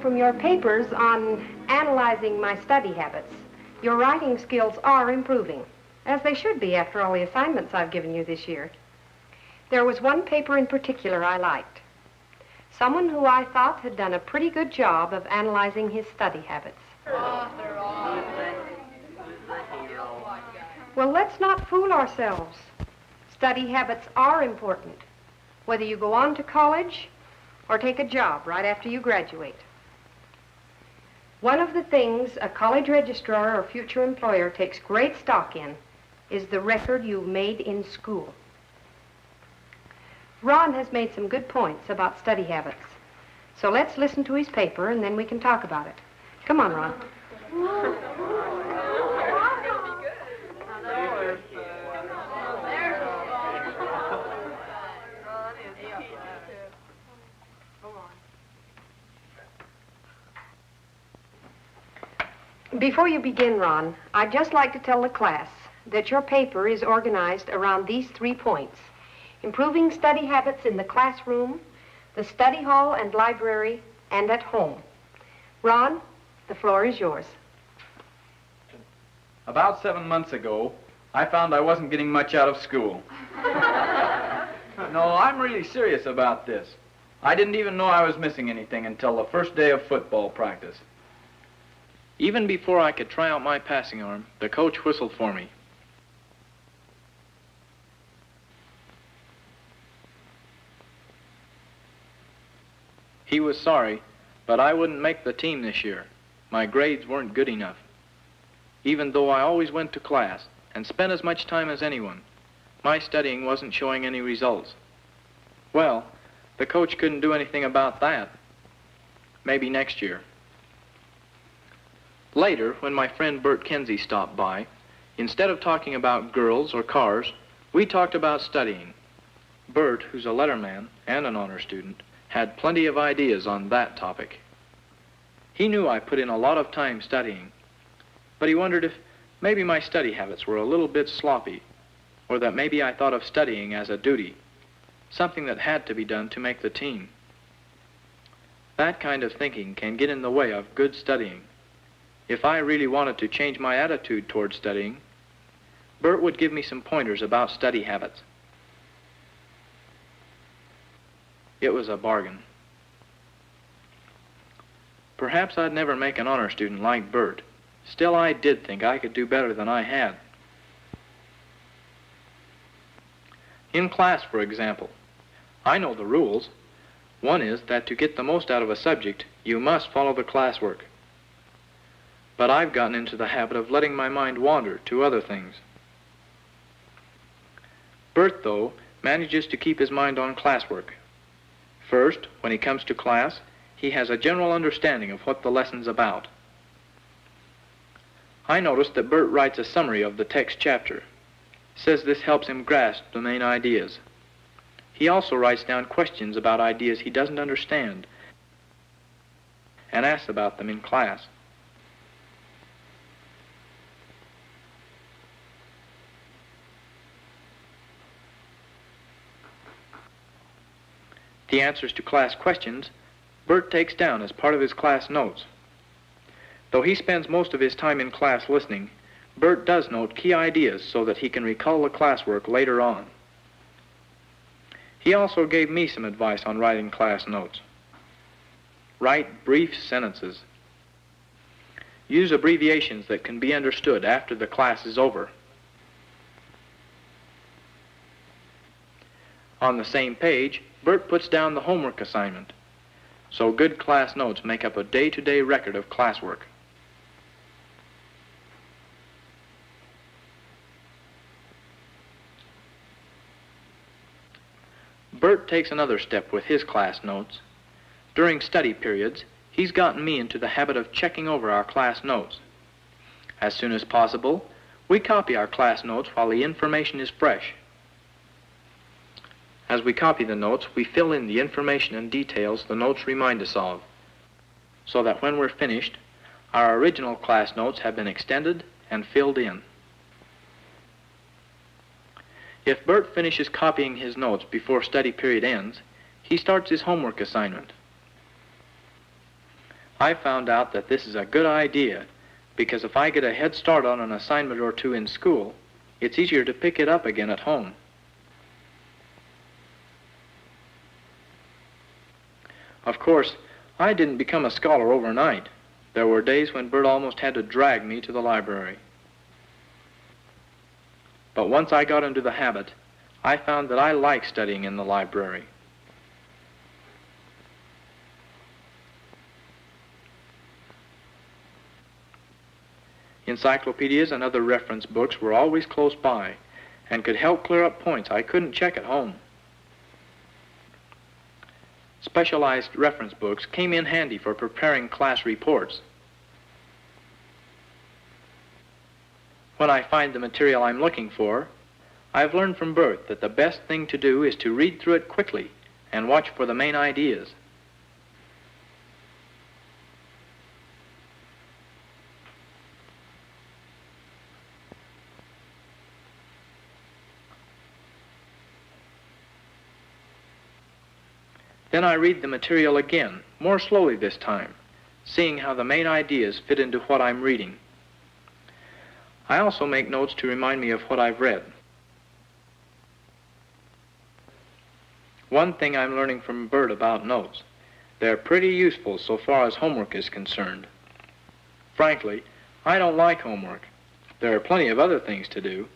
from your papers on analyzing my study habits, your writing skills are improving, as they should be after all the assignments I've given you this year. There was one paper in particular I liked. Someone who I thought had done a pretty good job of analyzing his study habits. Well, let's not fool ourselves. Study habits are important, whether you go on to college or take a job right after you graduate. One of the things a college registrar or future employer takes great stock in is the record you've made in school. Ron has made some good points about study habits. So let's listen to his paper and then we can talk about it. Come on, Ron. Before you begin, Ron, I'd just like to tell the class that your paper is organized around these 3 points: improving study habits in the classroom, the study hall and library, and at home. Ron, the floor is yours. About 7 months ago, I found I wasn't getting much out of school. No, I'm really serious about this. I didn't even know I was missing anything until the first day of football practice. Even before I could try out my passing arm, the coach whistled for me. He was sorry, but I wouldn't make the team this year. My grades weren't good enough. Even though I always went to class and spent as much time as anyone, my studying wasn't showing any results. Well, the coach couldn't do anything about that. Maybe next year. Later, when my friend Bert Kenzie stopped by, instead of talking about girls or cars, we talked about studying. Bert, who's a letterman and an honor student, had plenty of ideas on that topic. He knew I put in a lot of time studying, but he wondered if maybe my study habits were a little bit sloppy, or that maybe I thought of studying as a duty, something that had to be done to make the team. That kind of thinking can get in the way of good studying. If I really wanted to change my attitude toward studying, Bert would give me some pointers about study habits. It was a bargain. Perhaps I'd never make an honor student like Bert. Still, I did think I could do better than I had. In class, for example, I know the rules. One is that to get the most out of a subject, you must follow the classwork. But I've gotten into the habit of letting my mind wander to other things. Bert, though, manages to keep his mind on classwork. First, when he comes to class, he has a general understanding of what the lesson's about. I noticed that Bert writes a summary of the text chapter, says this helps him grasp the main ideas. He also writes down questions about ideas he doesn't understand and asks about them in class. The answers to class questions, Bert takes down as part of his class notes. Though he spends most of his time in class listening, Bert does note key ideas so that he can recall the classwork later on. He also gave me some advice on writing class notes. Write brief sentences. Use abbreviations that can be understood after the class is over. On the same page, Bert puts down the homework assignment. So good class notes make up a day-to-day record of classwork. Bert takes another step with his class notes. During study periods, he's gotten me into the habit of checking over our class notes. As soon as possible, we copy our class notes while the information is fresh. As we copy the notes, we fill in the information and details the notes remind us of, so that when we're finished, our original class notes have been extended and filled in. If Bert finishes copying his notes before study period ends, he starts his homework assignment. I found out that this is a good idea because if I get a head start on an assignment or two in school, it's easier to pick it up again at home. Of course, I didn't become a scholar overnight. There were days when Bert almost had to drag me to the library. But once I got into the habit, I found that I like studying in the library. Encyclopedias and other reference books were always close by and could help clear up points I couldn't check at home. Specialized reference books came in handy for preparing class reports. When I find the material I'm looking for, I've learned from Bert that the best thing to do is to read through it quickly and watch for the main ideas. Then I read the material again, more slowly this time, seeing how the main ideas fit into what I'm reading. I also make notes to remind me of what I've read. One thing I'm learning from Bert about notes, they're pretty useful so far as homework is concerned. Frankly, I don't like homework. There are plenty of other things to do.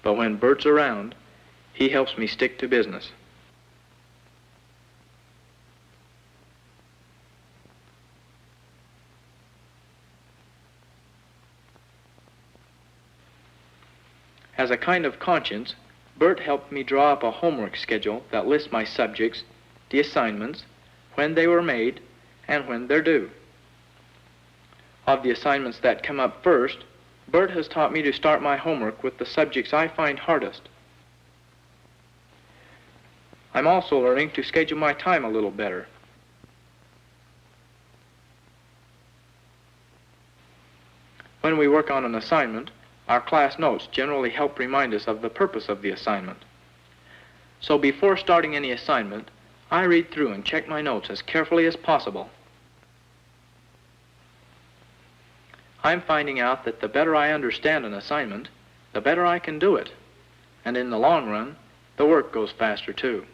But when Bert's around, he helps me stick to business. As a kind of conscience, Bert helped me draw up a homework schedule that lists my subjects, the assignments, when they were made, and when they're due. Of the assignments that come up first, Bert has taught me to start my homework with the subjects I find hardest. I'm also learning to schedule my time a little better. When we work on an assignment, our class notes generally help remind us of the purpose of the assignment. So before starting any assignment, I read through and check my notes as carefully as possible. I'm finding out that the better I understand an assignment, the better I can do it. And in the long run, the work goes faster too.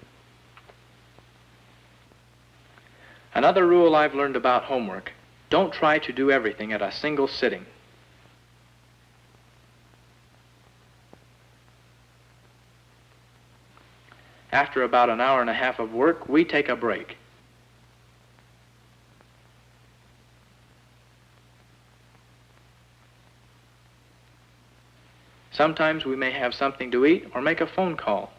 Another rule I've learned about homework, don't try to do everything at a single sitting. After about an hour and a half of work, we take a break. Sometimes we may have something to eat or make a phone call.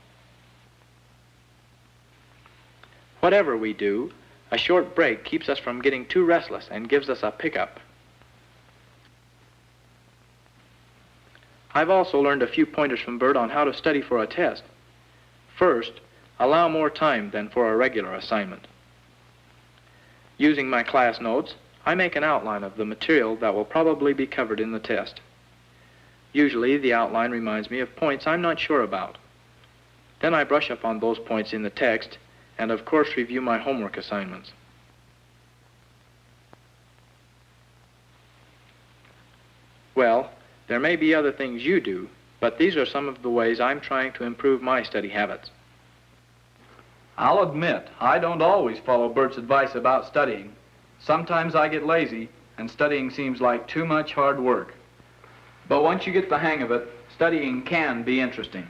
Whatever we do, a short break keeps us from getting too restless and gives us a pickup. I've also learned a few pointers from Bert on how to study for a test. First, allow more time than for a regular assignment. Using my class notes, I make an outline of the material that will probably be covered in the test. Usually, the outline reminds me of points I'm not sure about. Then I brush up on those points in the text and, of course, review my homework assignments. Well, there may be other things you do, but these are some of the ways I'm trying to improve my study habits. I'll admit, I don't always follow Bert's advice about studying. Sometimes I get lazy, and studying seems like too much hard work. But once you get the hang of it, studying can be interesting.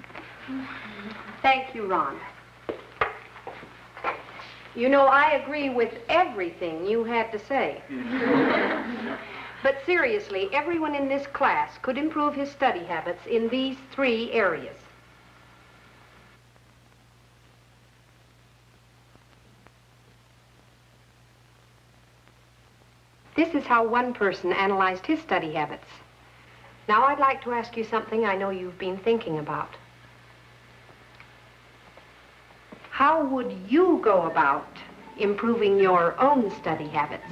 Thank you, Ron. You know, I agree with everything you had to say. But seriously, everyone in this class could improve his study habits in these 3 areas. This is how one person analyzed his study habits. Now I'd like to ask you something I know you've been thinking about. How would you go about improving your own study habits?